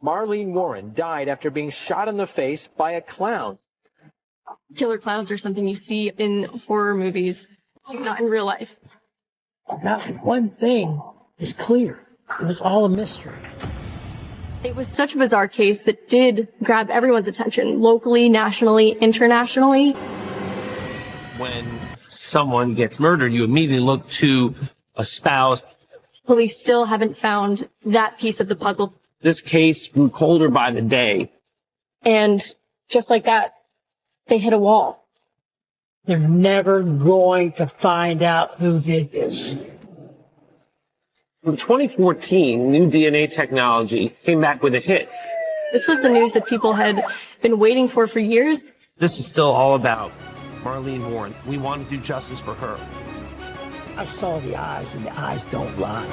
Marlene Warren died after being shot in the face by a clown. Killer clowns are something you see in horror movies, not in real life. Not one thing is clear. It was all a mystery. It was such a bizarre case that did grab everyone's attention, locally, nationally, internationally. When someone gets murdered, you immediately look to a spouse. Police still haven't found that piece of the puzzle. This case grew colder by the day. And just like that, they hit a wall. They're never going to find out who did this. In 2014, new DNA technology came back with a hit. This was the news that people had been waiting for years. This is still all about Marlene Warren. We want to do justice for her. I saw the eyes, and the eyes don't lie.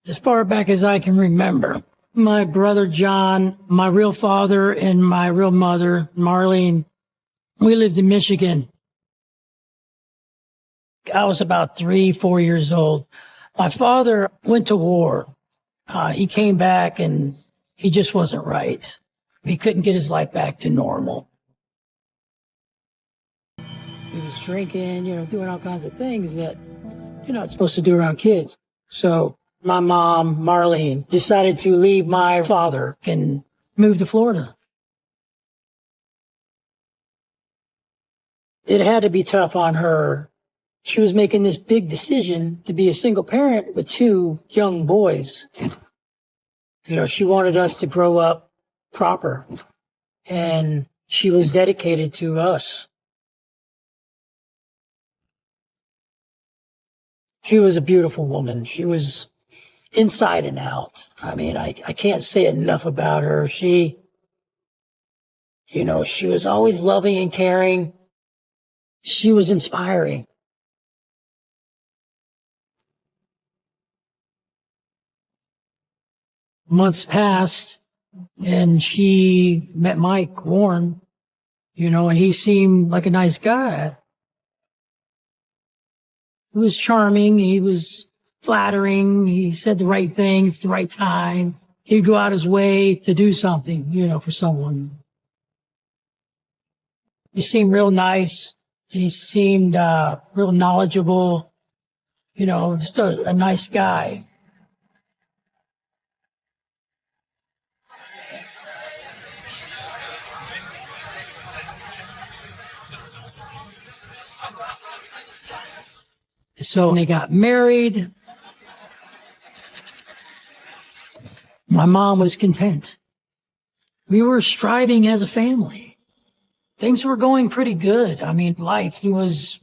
As far back as I can remember, my brother John, my real father, and my real mother, Marlene, we lived in Michigan. I was about 3-4 years old. My father went to war. He came back and he just wasn't right. He couldn't get his life back to normal. He was drinking, doing all kinds of things that you're not supposed to do around kids. So my mom, Marlene, decided to leave my father and move to Florida. It had to be tough on her. She was making this big decision to be a single parent with 2 young boys. She wanted us to grow up proper, and she was dedicated to us. She was a beautiful woman. She was inside and out. I mean, I can't say enough about her. She was always loving and caring. She was inspiring. Months passed, and she met Mike Warren, and he seemed like a nice guy. He was charming. He was flattering. He said the right things at the right time. He'd go out his way to do something, for someone. He seemed real nice. He seemed real knowledgeable, just a nice guy. So they got married. My mom was content. We were striving as a family. Things were going pretty good. I mean, life was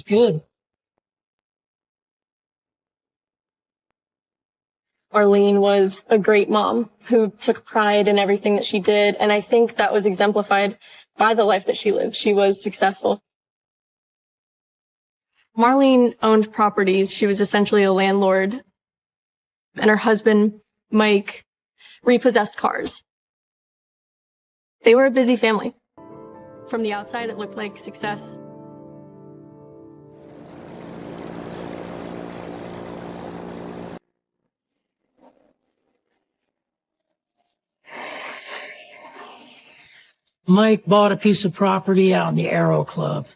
good. Marlene was a great mom who took pride in everything that she did, and I think that was exemplified by the life that she lived. She was successful. Marlene owned properties. She was essentially a landlord, and her husband, Mike, repossessed cars. They were a busy family. From the outside, it looked like success. Mike bought a piece of property out in the Aero Club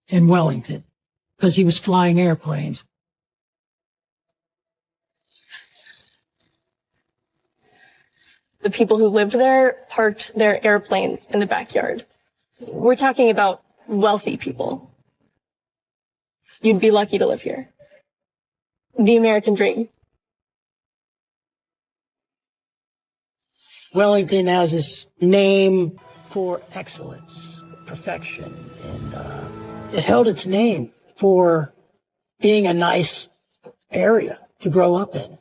in Wellington because he was flying airplanes. The people who lived there parked their airplanes in the backyard. We're talking about wealthy people. You'd be lucky to live here. The American dream. Wellington has this name for excellence, perfection, and it held its name for being a nice area to grow up in.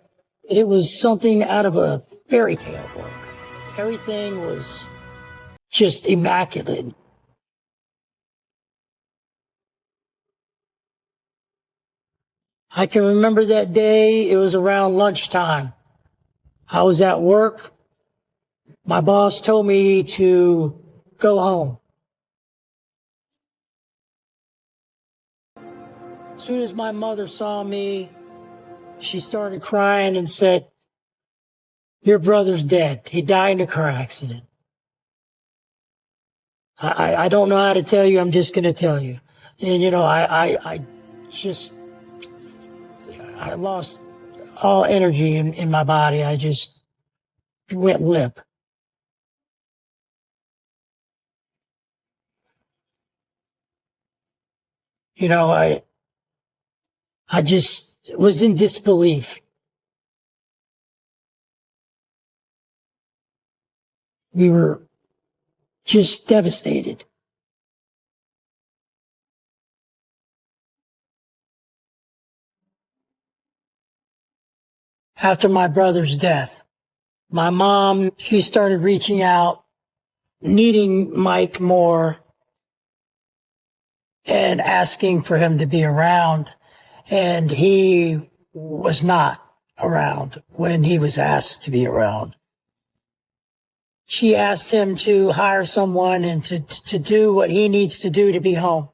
It was something out of a fairy tale book. Everything was just immaculate. I can remember that day. It was around lunchtime. I was at work. My boss told me to go home. As soon as my mother saw me, she started crying and said, "Your brother's dead. He died in a car accident." I don't know how to tell you. I'm just going to tell you. And, you know, I lost all energy in my body. I just went limp. You know, I just was in disbelief. We were just devastated. After my brother's death, my mom, she started reaching out, needing Mike more and asking for him to be around. And he was not around when he was asked to be around. She asked him to hire someone and to do what he needs to do to be home.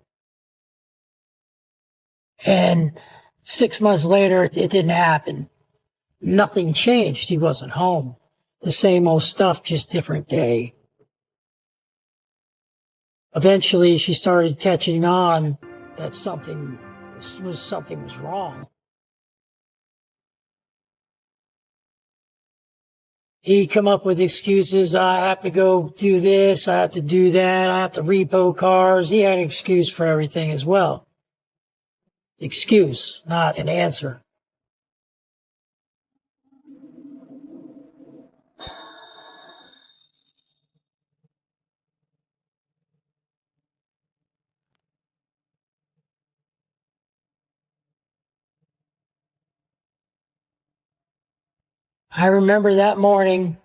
And 6 months later, it didn't happen. Nothing changed. He wasn't home. The same old stuff, just different day. Eventually, she started catching on that something was wrong. He'd come up with excuses. I have to go do this. I have to do that. I have to repo cars. He had an excuse for everything as well. Excuse, not an answer. I remember that morning,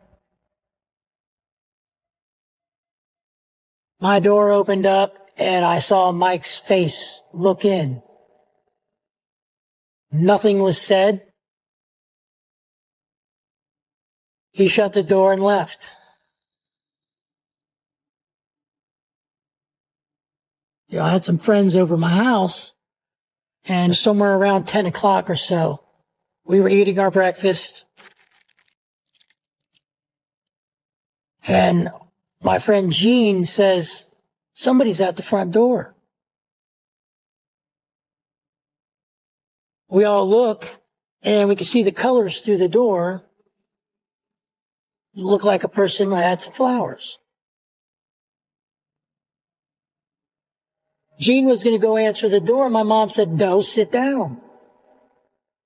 my door opened up and I saw Mike's face look in. Nothing was said. He shut the door and left. You know, I had some friends over at my house, and somewhere around 10 o'clock or so, we were eating our breakfast. And my friend Gene says, "Somebody's at the front door." We all look, and we can see the colors through the door. It looked like a person had some flowers. Gene was going to go answer the door. My mom said, "No, sit down.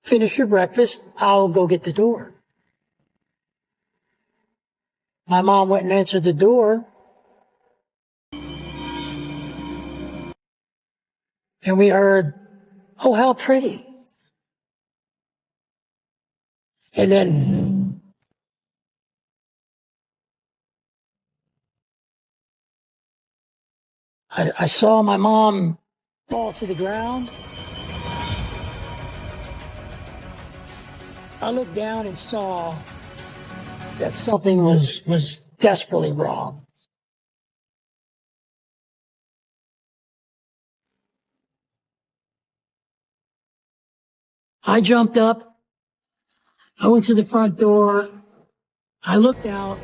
Finish your breakfast. I'll go get the door." My mom went and answered the door. And we heard, "Oh, how pretty." And then I saw my mom fall to the ground. I looked down and saw that something was desperately wrong. I jumped up. I went to the front door. I looked out.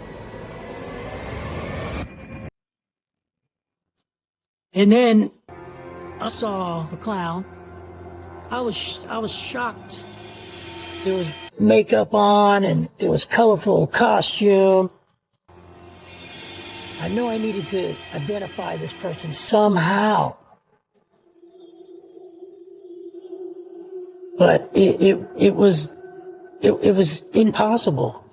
And then I saw a clown. I was shocked. There was makeup on and it was colorful costume. I knew I needed to identify this person somehow. But it was impossible.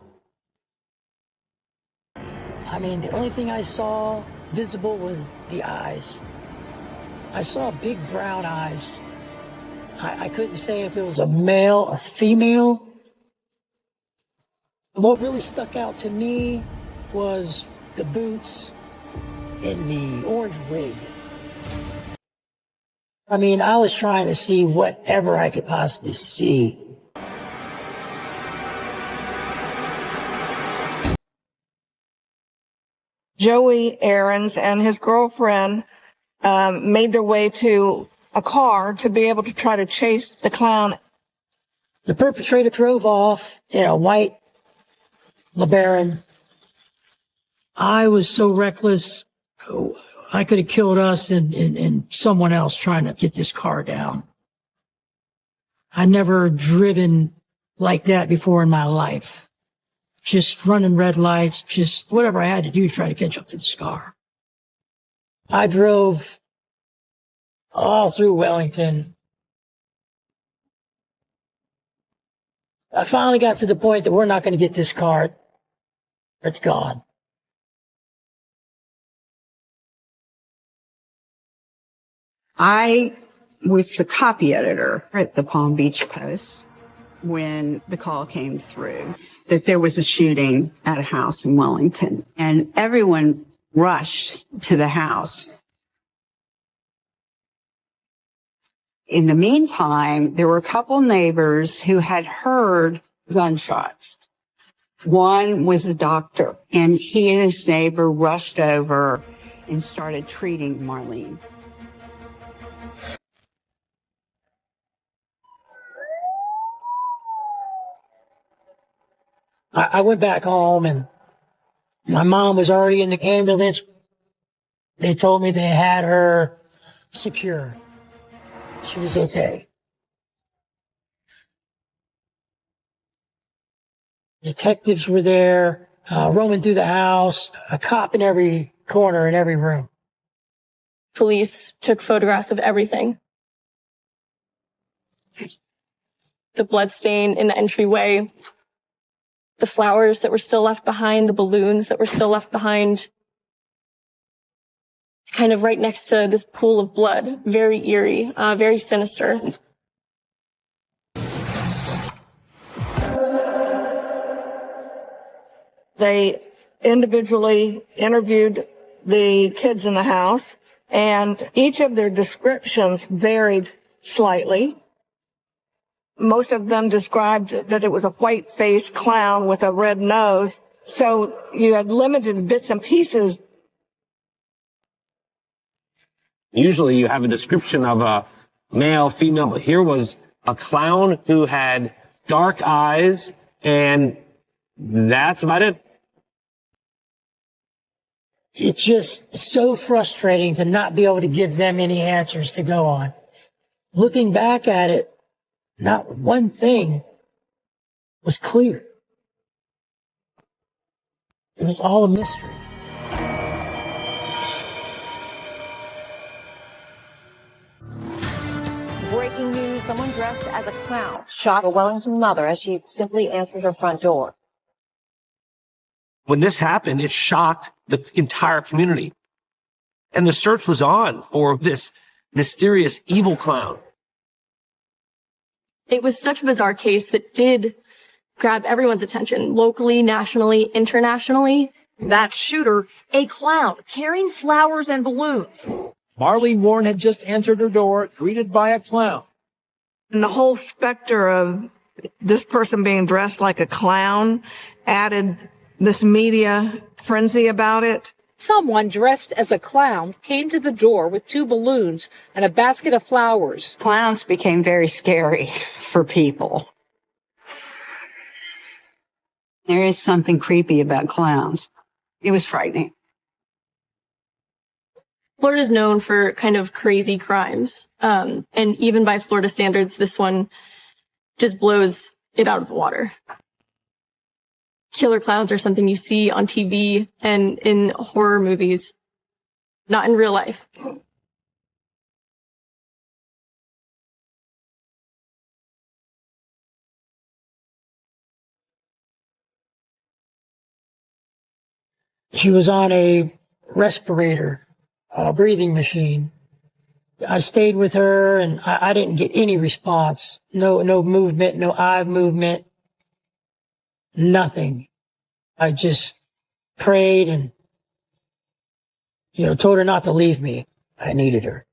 I mean, the only thing I saw visible was the eyes. I saw big brown eyes. I couldn't say if it was a male or female. What really stuck out to me was the boots and the orange wig. I mean, I was trying to see whatever I could possibly see. Joey Aarons and his girlfriend made their way to a car to be able to try to chase the clown. The perpetrator drove off in a white LeBaron. I was so reckless, I could have killed us and someone else trying to get this car down. I never driven like that before in my life. Just running red lights, just whatever I had to do to try to catch up to this car. I drove all through Wellington. I finally got to the point that we're not going to get this car. It's gone. I was the copy editor at the Palm Beach Post when the call came through that there was a shooting at a house in Wellington, and everyone rushed to the house. In the meantime, there were a couple neighbors who had heard gunshots. One was a doctor, and he and his neighbor rushed over and started treating Marlene. I went back home and my mom was already in the ambulance. They told me they had her secure. She was okay. Detectives were there, roaming through the house, a cop in every corner in every room. Police took photographs of everything. The blood stain in the entryway, the flowers that were still left behind, the balloons that were still left behind, kind of right next to this pool of blood. Very eerie, very sinister. They individually interviewed the kids in the house, and each of their descriptions varied slightly. Most of them described that it was a white-faced clown with a red nose, so you had limited bits and pieces. Usually you have a description of a male, female, but here was a clown who had dark eyes, and that's about it. It's just so frustrating to not be able to give them any answers to go on. Looking back at it, not one thing was clear. It was all a mystery. Breaking news, someone dressed as a clown shot a Wellington mother as she simply answered her front door. When this happened, it shocked the entire community. And the search was on for this mysterious evil clown. It was such a bizarre case that did grab everyone's attention, locally, nationally, internationally. That shooter, a clown carrying flowers and balloons. Marlene Warren had just answered her door, greeted by a clown. And the whole specter of this person being dressed like a clown added this media frenzy about it. Someone dressed as a clown came to the door with 2 balloons and a basket of flowers. Clowns became very scary for people. There is something creepy about clowns. It was frightening. Florida is known for kind of crazy crimes. And even by Florida standards, this one just blows it out of the water. Killer clowns are something you see on TV and in horror movies, not in real life. She was on a respirator, a breathing machine. I stayed with her and I didn't get any response. No movement, no eye movement, nothing. I just prayed and, told her not to leave me. I needed her.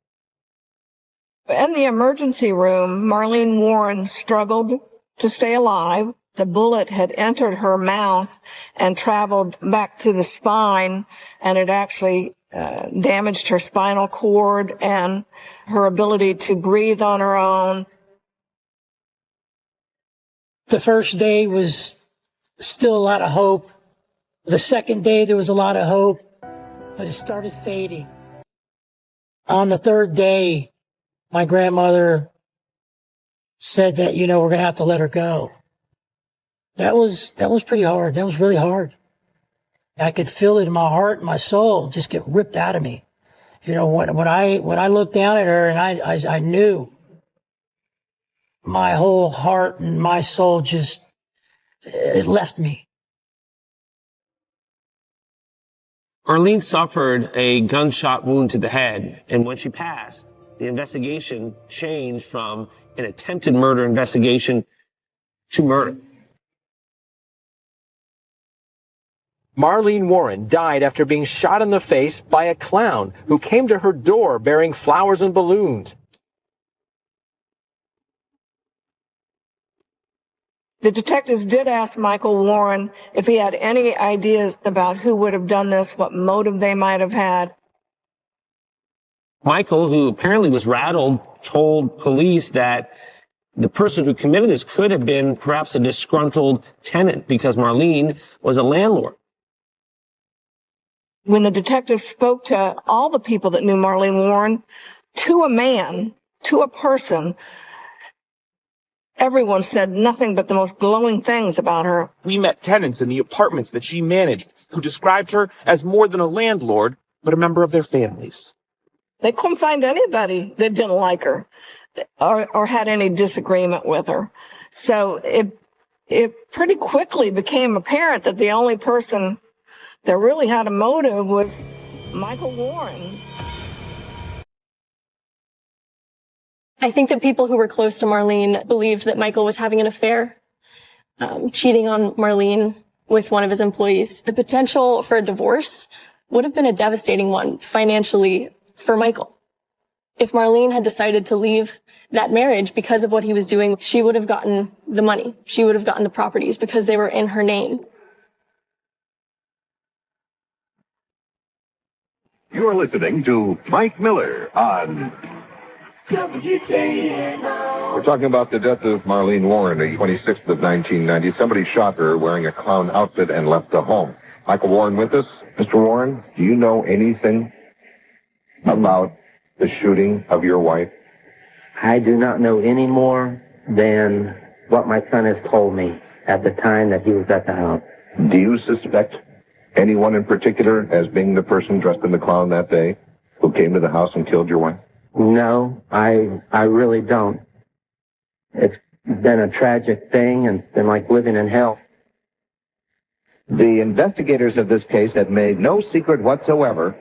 In the emergency room, Marlene Warren struggled to stay alive. The bullet had entered her mouth and traveled back to the spine, and it actually damaged her spinal cord and her ability to breathe on her own. The first day was still a lot of hope. The second day, there was a lot of hope, but it started fading. On the third day, my grandmother said that, we're going to have to let her go. That was pretty hard. That was really hard. I could feel it in my heart and my soul just get ripped out of me. When I looked down at her and I knew my whole heart and my soul it left me. Marlene suffered a gunshot wound to the head, and when she passed, the investigation changed from an attempted murder investigation to murder. Marlene Warren died after being shot in the face by a clown who came to her door bearing flowers and balloons. The detectives did ask Michael Warren if he had any ideas about who would have done this, what motive they might have had. Michael, who apparently was rattled, told police that the person who committed this could have been perhaps a disgruntled tenant because Marlene was a landlord. When the detectives spoke to all the people that knew Marlene Warren, to a man, to a person, everyone said nothing but the most glowing things about her. We met tenants in the apartments that she managed who described her as more than a landlord, but a member of their families. They couldn't find anybody that didn't like her or had any disagreement with her. So it pretty quickly became apparent that the only person that really had a motive was Michael Warren. I think that people who were close to Marlene believed that Michael was having an affair, cheating on Marlene with one of his employees. The potential for a divorce would have been a devastating one financially for Michael. If Marlene had decided to leave that marriage because of what he was doing, she would have gotten the money. She would have gotten the properties because they were in her name. You're listening to Mike Miller on... We're talking about the death of Marlene Warren, the 26th of 1990. Somebody shot her wearing a clown outfit and left the home. Michael Warren with us. Mr. Warren, do you know anything about the shooting of your wife? I do not know any more than what my son has told me at the time that he was at the house. Do you suspect anyone in particular as being the person dressed in the clown that day who came to the house and killed your wife? No, I really don't. It's been a tragic thing and it's been like living in hell. The investigators of this case have made no secret whatsoever,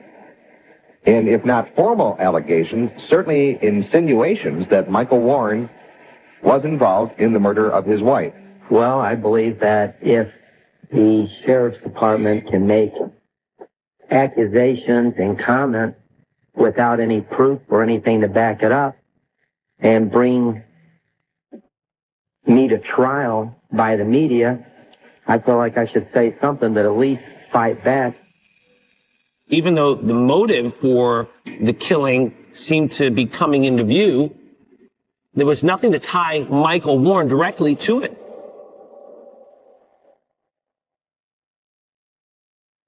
and if not formal allegations, certainly insinuations that Michael Warren was involved in the murder of his wife. Well, I believe that if the sheriff's department can make accusations and comment without any proof or anything to back it up and bring me to trial by the media, I feel like I should say something that at least fight back. Even though the motive for the killing seemed to be coming into view, there was nothing to tie Michael Warren directly to it.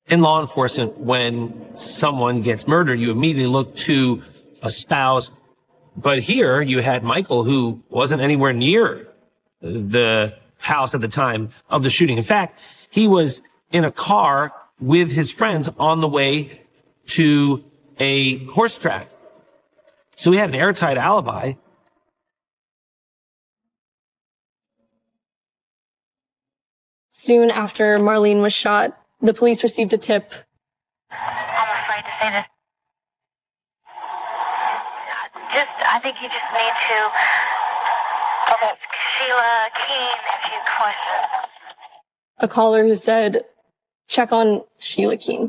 In law enforcement, when someone gets murdered, you immediately look to a spouse. But here you had Michael, who wasn't anywhere near the house at the time of the shooting. In fact, he was in a car with his friends on the way to a horse track. So he had an airtight alibi. Soon after Marlene was shot, the police received a tip. I'm afraid to say this. I think you just need to ask Sheila Keene a few questions. A caller who said, check on Sheila Keene.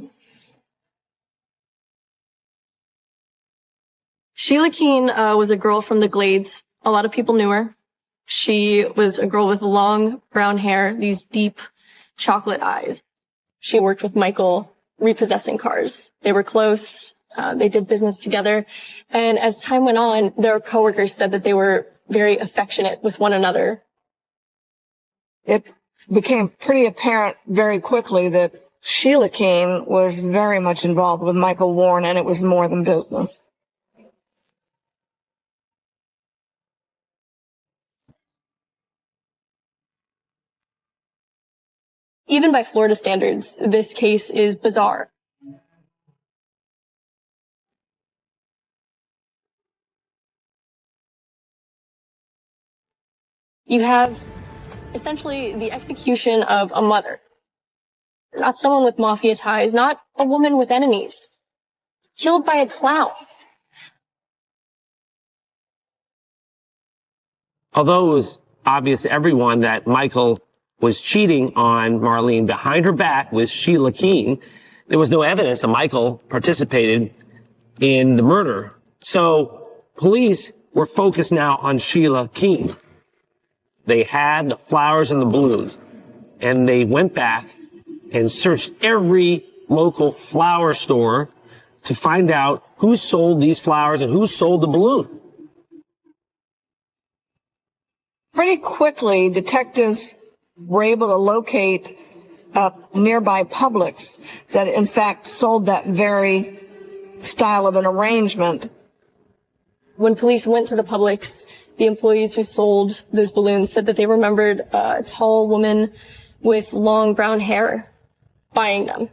Sheila Keene was a girl from the Glades. A lot of people knew her. She was a girl with long brown hair, these deep chocolate eyes. She worked with Michael repossessing cars. They were close. They did business together. And as time went on, their coworkers said that they were very affectionate with one another. It became pretty apparent very quickly that Sheila Keene was very much involved with Michael Warren, and it was more than business. Even by Florida standards, this case is bizarre. You have essentially the execution of a mother. Not someone with mafia ties, not a woman with enemies. Killed by a clown. Although it was obvious to everyone that Michael was cheating on Marlene behind her back with Sheila Keene, there was no evidence that Michael participated in the murder. So police were focused now on Sheila Keene. They had the flowers and the balloons, and they went back and searched every local flower store to find out who sold these flowers and who sold the balloon. Pretty quickly, detectives were able to locate a nearby Publix that in fact sold that very style of an arrangement. When police went to the Publix, the employees who sold those balloons said that they remembered a tall woman with long brown hair buying them.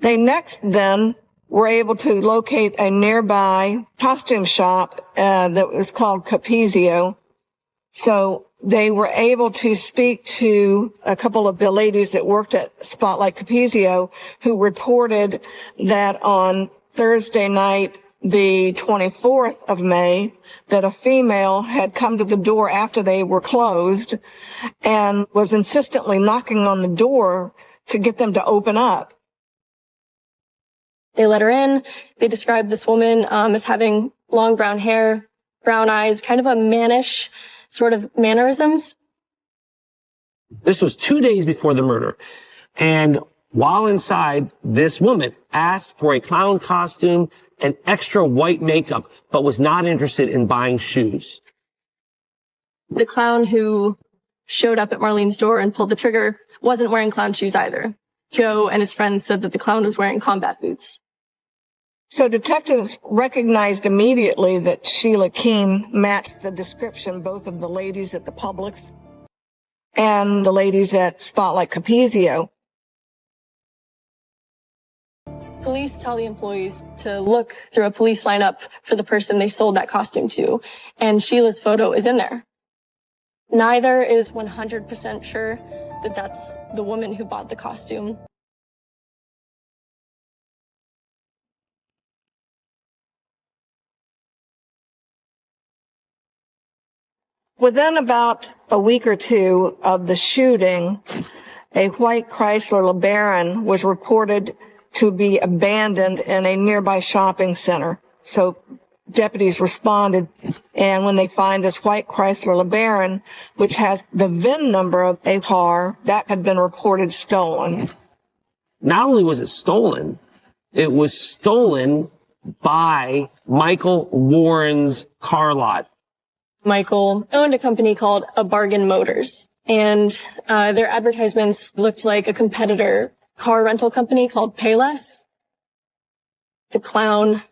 They next then were able to locate a nearby costume shop that was called Capizio. So they were able to speak to a couple of the ladies that worked at Spotlight Capizio who reported that on Thursday night, the 24th of May, that a female had come to the door after they were closed and was insistently knocking on the door to get them to open up. They let her in. They described this woman as having long brown hair, brown eyes, kind of a mannish sort of mannerisms. This was 2 days before the murder. And while inside, this woman asked for a clown costume and extra white makeup, but was not interested in buying shoes. The clown who showed up at Marlene's door and pulled the trigger wasn't wearing clown shoes either. Joe and his friends said that the clown was wearing combat boots. So detectives recognized immediately that Sheila Keene matched the description both of the ladies at the Publix and the ladies at Spotlight Capizio. Police tell the employees to look through a police lineup for the person they sold that costume to, and Sheila's photo is in there. Neither is 100% sure that that's the woman who bought the costume. Within about a week or two of the shooting, a white Chrysler LeBaron was reported to be abandoned in a nearby shopping center. So deputies responded, and when they find this white Chrysler LeBaron, which has the VIN number of a car, that had been reported stolen. Not only was it stolen, it was stolen by Michael Warren's car lot. Michael owned a company called A Bargain Motors, and their advertisements looked like a competitor car rental company called Payless. The clown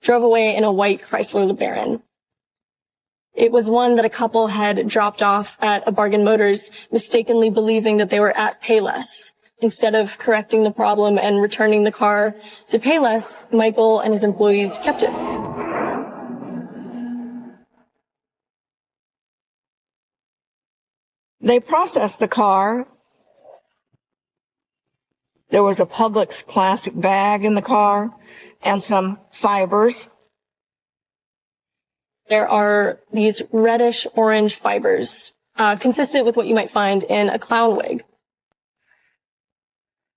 drove away in a white Chrysler LeBaron. It was one that a couple had dropped off at A Bargain Motors, mistakenly believing that they were at Payless. Instead of correcting the problem and returning the car to Payless, Michael and his employees kept it. They processed the car. There was a Publix plastic bag in the car and some fibers. There are these reddish-orange fibers, consistent with what you might find in a clown wig.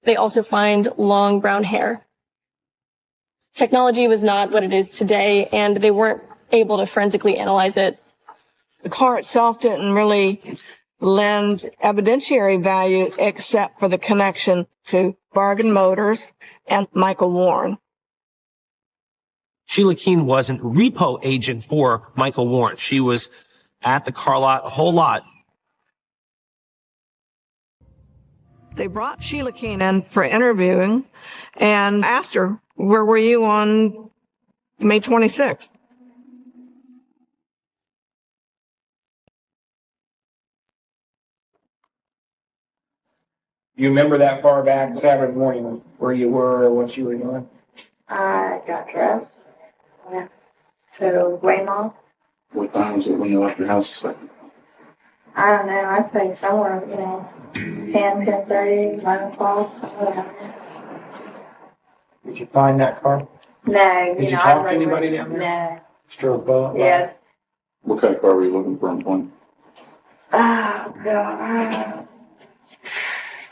They also find long brown hair. Technology was not what it is today, and they weren't able to forensically analyze it. The car itself didn't really lend evidentiary value except for the connection to Bargain Motors and Michael Warren. Sheila Keene wasn't repo agent for Michael Warren. She was at the car lot a whole lot. They brought Sheila Keene in for interviewing and asked her, where were you on May 26th? You remember that far back Saturday morning where you were or what you were doing? I got dressed. Yeah. To Waymont. What time was it when you left your house? I don't know. I think somewhere, 10, 10:30, 11 o'clock, somewhere around there. Did you find that car? No. Did you talk to anybody down there? No. Just drove by? Yeah. What kind of car were you looking for in point? Oh, God.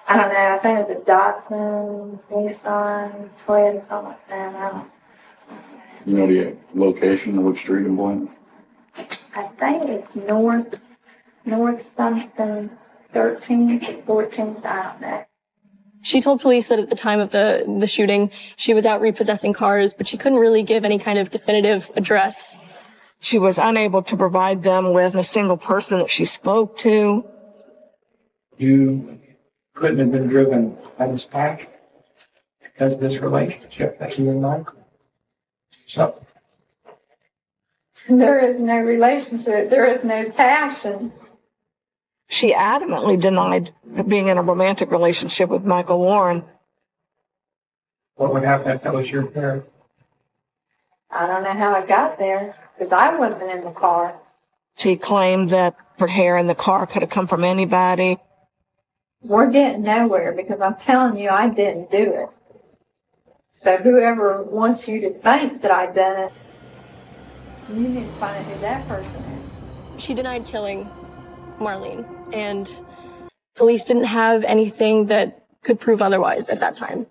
I don't know. I think it was a Datsun, Nissan, Toyota, something like that. I don't. You know the location of which street in Boynton? I think it's north something, 13th, 14th. I don't know. She told police that at the time of the shooting, she was out repossessing cars, but she couldn't really give any kind of definitive address. She was unable to provide them with a single person that she spoke to. You couldn't have been driven by this pack because of this relationship that you and Michael. So, There is no relationship. There is no passion. She adamantly denied being in a romantic relationship with Michael Warren. what would happen if that was your parent? I don't know how I got there because I wasn't in the car. She claimed that her hair in the car could have come from anybody. We're getting nowhere because I'm telling you I didn't do it. So whoever wants you to think that I done it, you need to find out who that person is. She denied killing Marlene, and police didn't have anything that could prove otherwise at that time.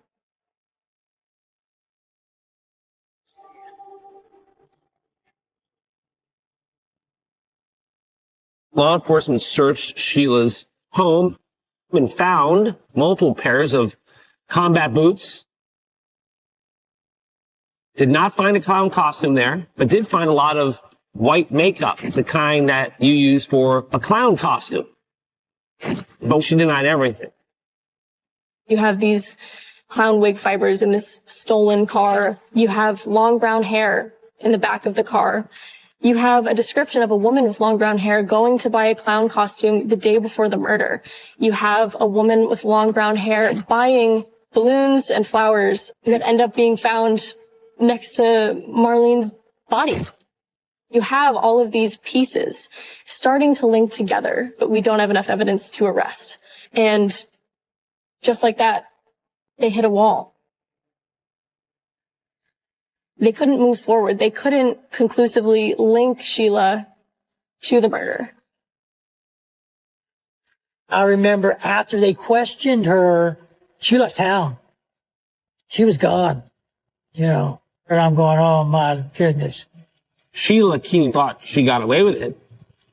Law enforcement searched Sheila's home and found multiple pairs of combat boots. Did not find a clown costume there, but did find a lot of white makeup, the kind that you use for a clown costume. But she denied everything. You have these clown wig fibers in this stolen car. You have long brown hair in the back of the car. You have a description of a woman with long brown hair going to buy a clown costume the day before the murder. You have a woman with long brown hair buying balloons and flowers that end up being found next to Marlene's body. You have all of these pieces starting to link together, but we don't have enough evidence to arrest. And just like that, they hit a wall. They couldn't move forward. They couldn't conclusively link Sheila to the murder. I remember after they questioned her, she left town. She was gone, And I'm going, oh my goodness. Sheila Keene thought she got away with it.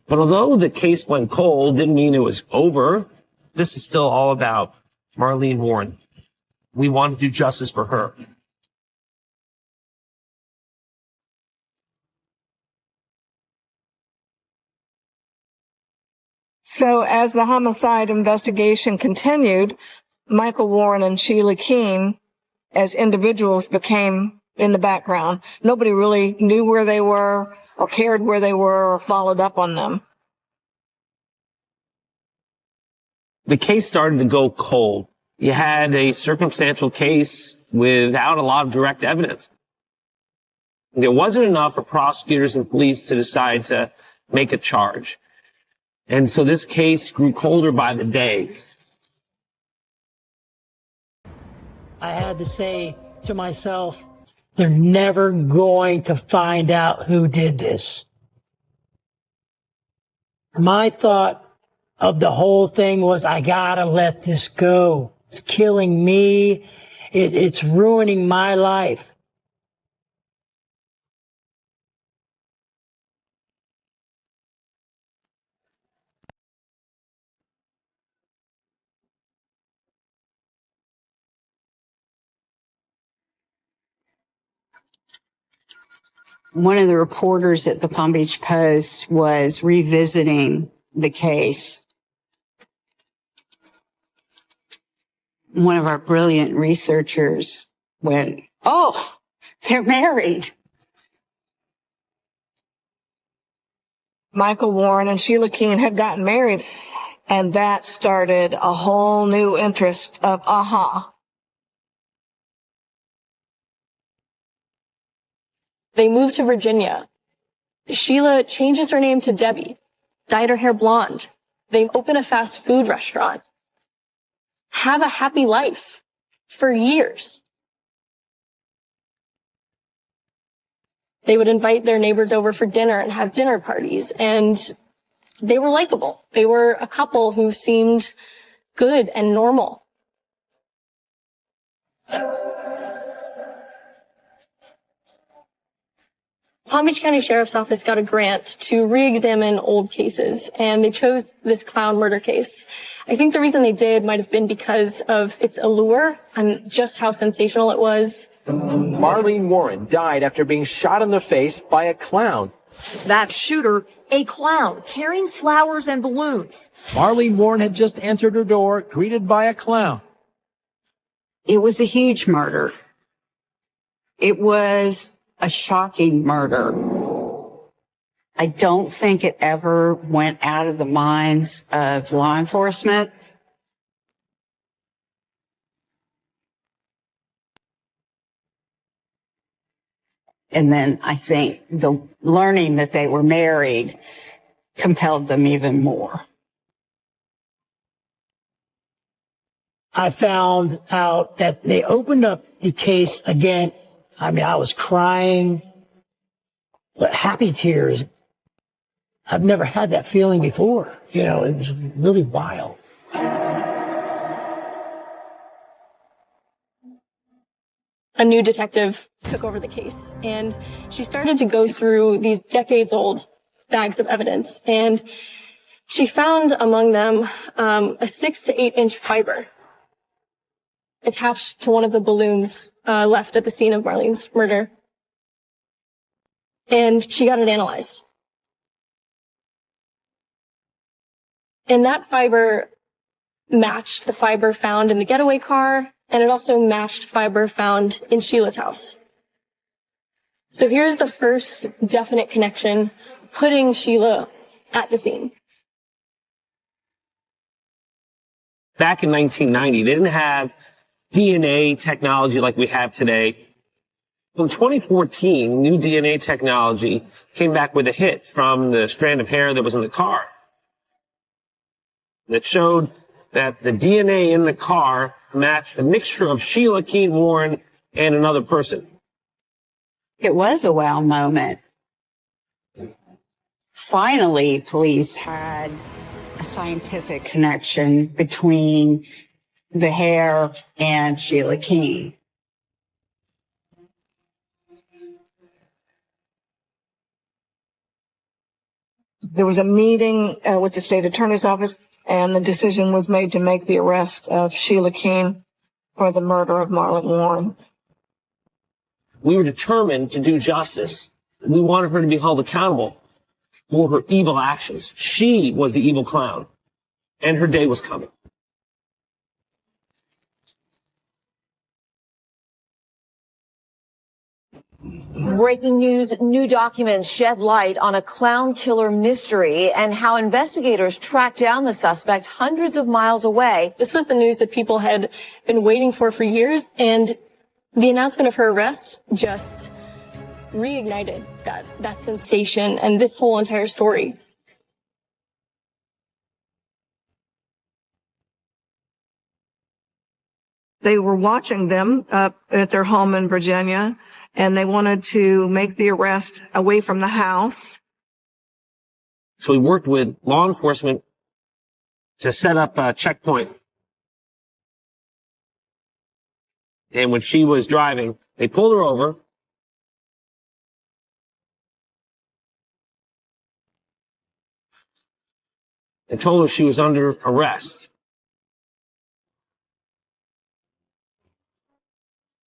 But although the case went cold, didn't mean it was over. This is still all about Marlene Warren. We want to do justice for her. So as the homicide investigation continued, Michael Warren and Sheila Keene as individuals became in the background. Nobody really knew where they were or cared where they were or followed up on them. The case started to go cold. You had a circumstantial case without a lot of direct evidence. There wasn't enough for prosecutors and police to decide to make a charge. And so this case grew colder by the day. I had to say to myself, they're never going to find out who did this. My thought of the whole thing was, I gotta let this go. It's killing me. It's ruining my life. One of the reporters at the Palm Beach Post was revisiting the case. One of our brilliant researchers went, "Oh, they're married." Michael Warren and Sheila Keene had gotten married, and that started a whole new interest of aha. They moved to Virginia. Sheila changes her name to Debbie, dyed her hair blonde. They open a fast food restaurant. Have a happy life for years. They would invite their neighbors over for dinner and have dinner parties, and they were likable. They were a couple who seemed good and normal. Palm Beach County Sheriff's Office got a grant to re-examine old cases, and they chose this clown murder case. I think the reason they did might have been because of its allure and just how sensational it was. Marlene Warren died after being shot in the face by a clown. That shooter, a clown carrying flowers and balloons. Marlene Warren had just answered her door, greeted by a clown. It was a huge murder. It was a shocking murder. I don't think it ever went out of the minds of law enforcement. And then I think the learning that they were married compelled them even more. I found out that they opened up the case again. I mean, I was crying, but happy tears. I've never had that feeling before. You know, it was really wild. A new detective took over the case, and she started to go through these decades-old bags of evidence, and she found among them a 6 to 8 inch fiber attached to one of the balloons left at the scene of Marlene's murder. And she got it analyzed. And that fiber matched the fiber found in the getaway car, and it also matched fiber found in Sheila's house. So here's the first definite connection, putting Sheila at the scene. Back in 1990, they didn't have DNA technology like we have today. In 2014, new DNA technology came back with a hit from the strand of hair that was in the car. That showed that the DNA in the car matched a mixture of Sheila Keene Warren and another person. It was a wow moment. Finally, police had a scientific connection between the hair and Sheila Keene. There was a meeting with the state attorney's office, and the decision was made to make the arrest of Sheila Keene for the murder of Marlene Warren. We were determined to do justice. We wanted her to be held accountable for her evil actions. She was the evil clown, and her day was coming. Breaking news, new documents shed light on a clown killer mystery and how investigators tracked down the suspect hundreds of miles away. This was the news that people had been waiting for years, and the announcement of her arrest just reignited that sensation and this whole entire story. They were watching them up at their home in Virginia, and they wanted to make the arrest away from the house. So we worked with law enforcement to set up a checkpoint. And when she was driving, they pulled her over. And told her she was under arrest.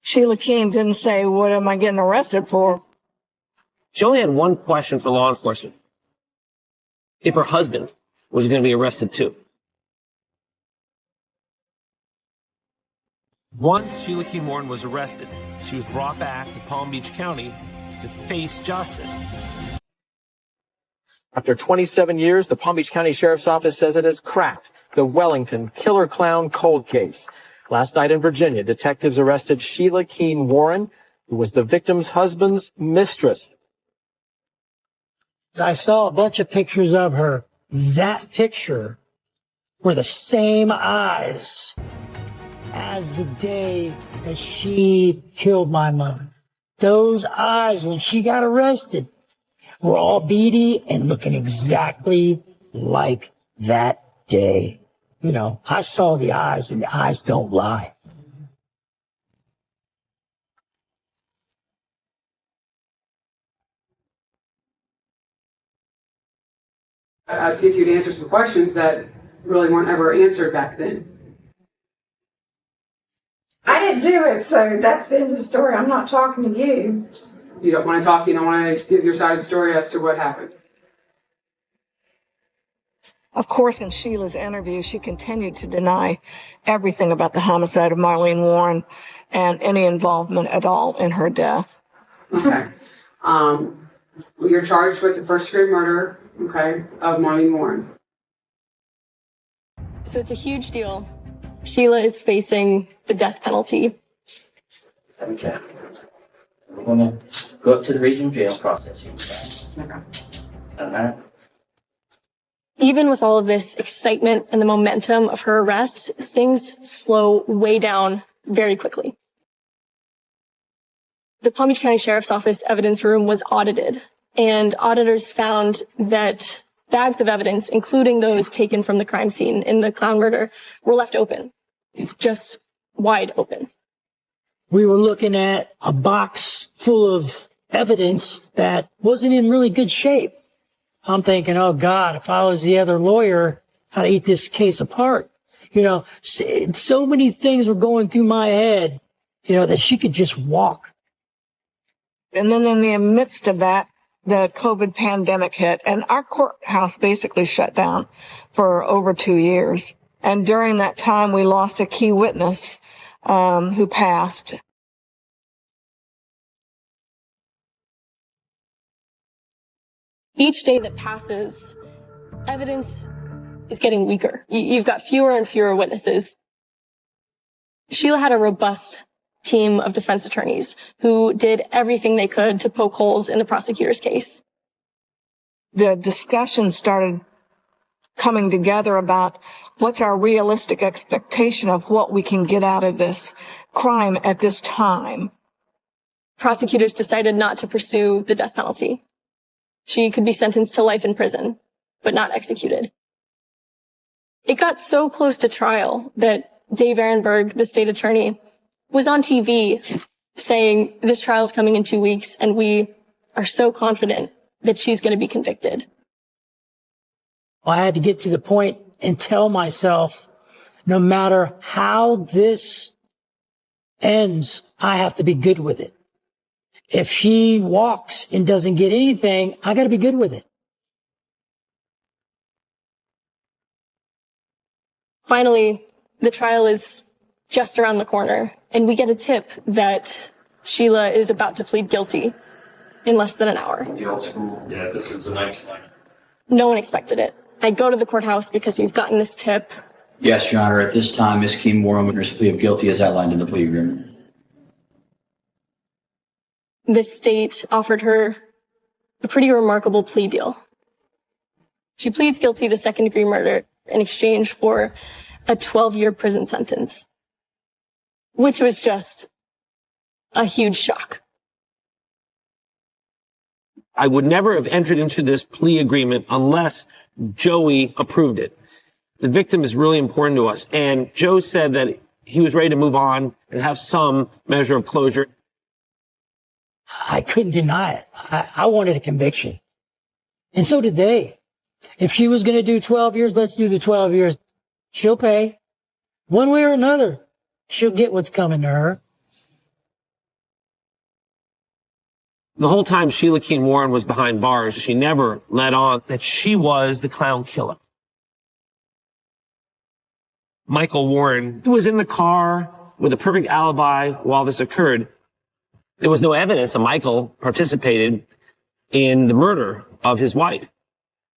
Sheila Keene didn't say, "What am I getting arrested for?" She only had one question for law enforcement. If her husband was going to be arrested too. Once Sheila Keene Warren was arrested, she was brought back to Palm Beach County to face justice. After 27 years, the Palm Beach County Sheriff's Office says it has cracked the Wellington killer clown cold case. Last night in Virginia, detectives arrested Sheila Keene Warren, who was the victim's husband's mistress. I saw a bunch of pictures of her. That picture were the same eyes as the day that she killed my mother. Those eyes, when she got arrested, were all beady and looking exactly like that day. You know, I saw the eyes, and the eyes don't lie. See if you'd answer some questions that really weren't ever answered back then. I didn't do it, so that's the end of the story. I'm not talking to you. You don't want to talk, you don't want to give your side of the story as to what happened. Of course, in Sheila's interview, she continued to deny everything about the homicide of Marlene Warren and any involvement at all in her death. Okay. You're charged with the first-degree murder, okay, of Marlene Warren. So it's a huge deal. Sheila is facing the death penalty. Okay. We're going to go up to the regional jail process you. Okay. Done that. Even with all of this excitement and the momentum of her arrest, things slow way down very quickly. The Palm Beach County Sheriff's Office evidence room was audited, and auditors found that bags of evidence, including those taken from the crime scene in the clown murder, were left open, just wide open. We were looking at a box full of evidence that wasn't in really good shape. I'm thinking, oh God, if I was the other lawyer, I'd eat this case apart. You know, so many things were going through my head, you know, that she could just walk. And then in the midst of that, the COVID pandemic hit, and our courthouse basically shut down for over 2 years. And during that time, we lost a key witness who passed. Each day that passes, evidence is getting weaker. You've got fewer and fewer witnesses. Sheila had a robust team of defense attorneys who did everything they could to poke holes in the prosecutor's case. The discussion started coming together about what's our realistic expectation of what we can get out of this crime at this time. Prosecutors decided not to pursue the death penalty. She could be sentenced to life in prison, but not executed. It got so close to trial that Dave Ehrenberg, the state attorney, was on TV saying this trial is coming in 2 weeks and we are so confident that she's going to be convicted. I had to get to the point and tell myself, no matter how this ends, I have to be good with it. If she walks and doesn't get anything, I got to be good with it. Finally, the trial is just around the corner, and we get a tip that Sheila is about to plead guilty in less than an hour. The old school. Yeah, this is a nice one. No one expected it. I go to the courthouse because we've gotten this tip. Yes, Your Honor. At this time, Ms. Keene Warren enters plea of guilty as outlined in the plea agreement. The state offered her a pretty remarkable plea deal. She pleads guilty to second-degree murder in exchange for a 12-year prison sentence, which was just a huge shock. I would never have entered into this plea agreement unless Joey approved it. The victim is really important to us, and Joe said that he was ready to move on and have some measure of closure. I couldn't deny it. I wanted a conviction. And so did they. If she was going to do 12 years, let's do the 12 years. She'll pay. One way or another, she'll get what's coming to her. The whole time Sheila Keene Warren was behind bars, she never let on that she was the clown killer. Michael Warren was in the car with a perfect alibi while this occurred. There was no evidence that Michael participated in the murder of his wife.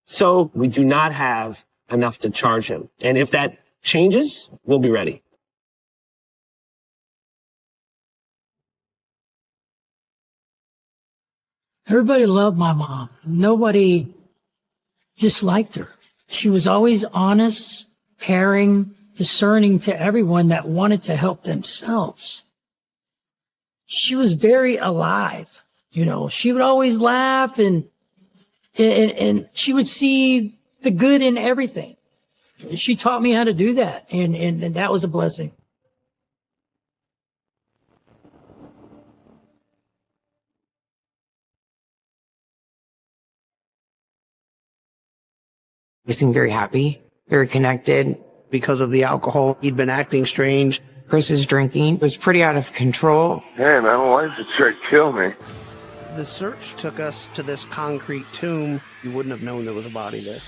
So we do not have enough to charge him. And if that changes, we'll be ready. Everybody loved my mom. Nobody disliked her. She was always honest, caring, discerning to everyone that wanted to help themselves. She was very alive. You know, she would always laugh and she would see the good in everything. She taught me how to do that. And that was a blessing. He seemed very happy, very connected. Because of the alcohol, he'd been acting strange. Chris's drinking was pretty out of control. Hey, man, why did you try to kill me? The search took us to this concrete tomb. You wouldn't have known there was a body there.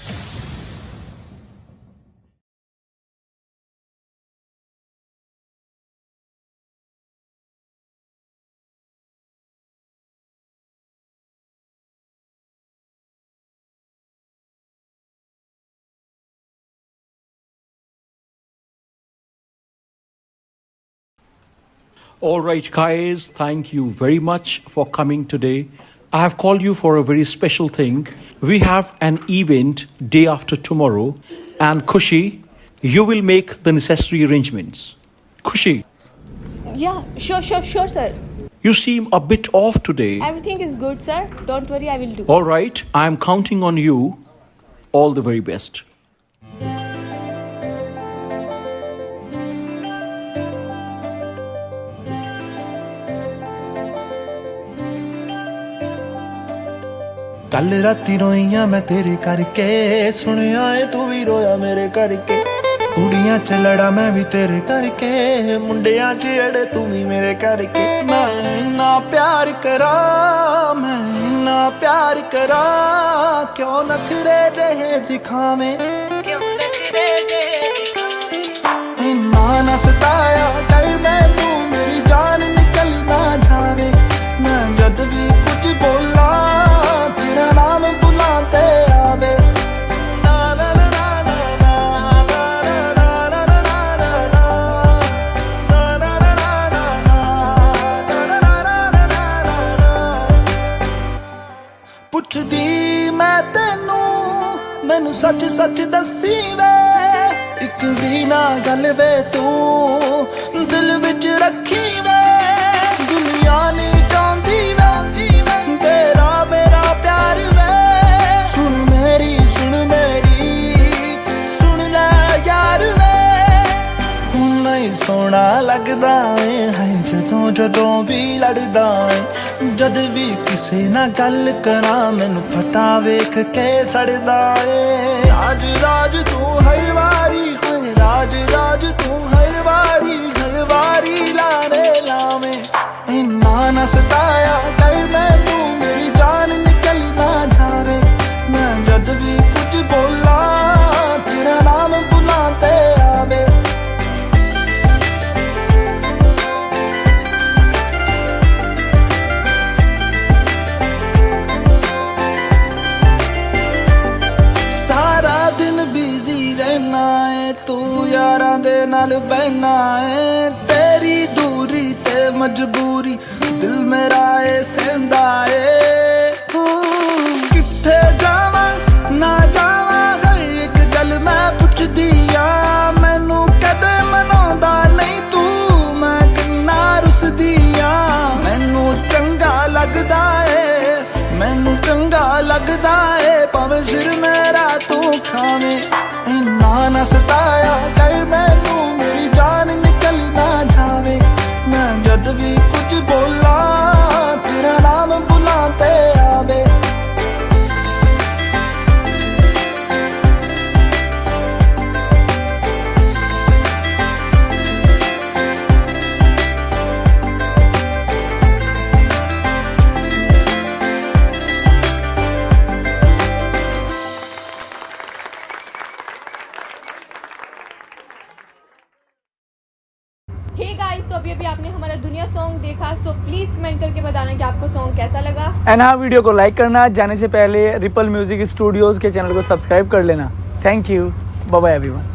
All right, guys, thank you very much for coming today. I have called you for a very special thing. We have an event day after tomorrow, and Khushi, you will make the necessary arrangements. Khushi, Yeah, sure, sir. you seem a bit off today. Everything is good, sir. Don't worry, I will do. All right, I am counting on you. All the very best. ਕੱਲ ਰਾਤੀ ਰੋਈਆਂ ਮੈਂ ਤੇਰੇ ਕਰਕੇ ਸੁਣਿਆ ਏ ਤੂੰ ਵੀ ਰੋਇਆ ਮੇਰੇ ਕਰਕੇ ਕੁੜੀਆਂ ਚ ਲੜਾ ਮੈਂ ਵੀ ਤੇਰੇ ਕਰਕੇ ਮੁੰਡਿਆਂ ਚ ਅੜੇ ਤੂੰ ਵੀ ਮੇਰੇ ਕਰਕੇ ਮੈਂ ਨਾ ਪਿਆਰ ਕਰਾਂ ਮੈਂ ਨਾ ਪਿਆਰ ਕਰਾਂ ਕਿਉਂ ਨਖਰੇ ਜਿਹੇ ਦਿਖਾਵੇਂ ਇੰਨਾ ਨਾ ਸਤਾਇਆ ਕਰ ਮੈਨੂੰ ਮੇਰੀ ਜਾਨ ਨਿਕਲ ਨਾ ਜਾਵੇ ਮੈਂ ਜਦ ਵੀ ਕੁਝ ਬੋਲਾਂ तेरा नाम बुलाते आवे ना ना ना ना ना ना ना ना ना ना ना पुछदी मैं तेनू मैनू सच सच दसी वे एक भी ना गल वे तू दिल विच रखी वे दुनिया नहीं चाहती वे तेरा मेरा प्यार वे सुन मेरी सुन ले यार वे नहीं सोना लगदा है जदों जदों भी लड़दा है जद भी किसे ना गल करा मैनू पता वेख के सड़दा है राज राज तू हर वारी होए राज राज तू हर वारी लाने लावे इन्ना ना सताया कर मैनू मेरी जान निकल ना जावे मैं जद भी कुछ बोला तेरा नाम बुलाते आवे सारा दिन बिजी रहना है तू यारां दे नाल बहना है तेरी दूरी ते मजबूरी दिल मेरा ए सहंदा ए किथे जावां ना जावां हर एक गल मैं पुछदी आ मैनू कदे मनाउंदा नहीं तू मैं किन्ना रुसदी आ मैनू चंगा लगदा ए भावें सिर मेरा तू खावे इन्ना ना सताया कर मैनू मेरी जान निकल ना जावे मैं जद भी कुछ बोला तेरा नाम बुलाते आवे हे गाइस, तो अभी आपने हमारा दुनिया सॉन्ग देखा, सो प्लीज कमेंट करके बताना कि आपको सॉन्ग कैसा लगा। एंड हाँ, वीडियो को लाइक करना, जाने से पहले रिपल म्यूजिक स्टूडियोज के चैनल को सब्सक्राइब कर लेना। Thank you, bye bye everyone.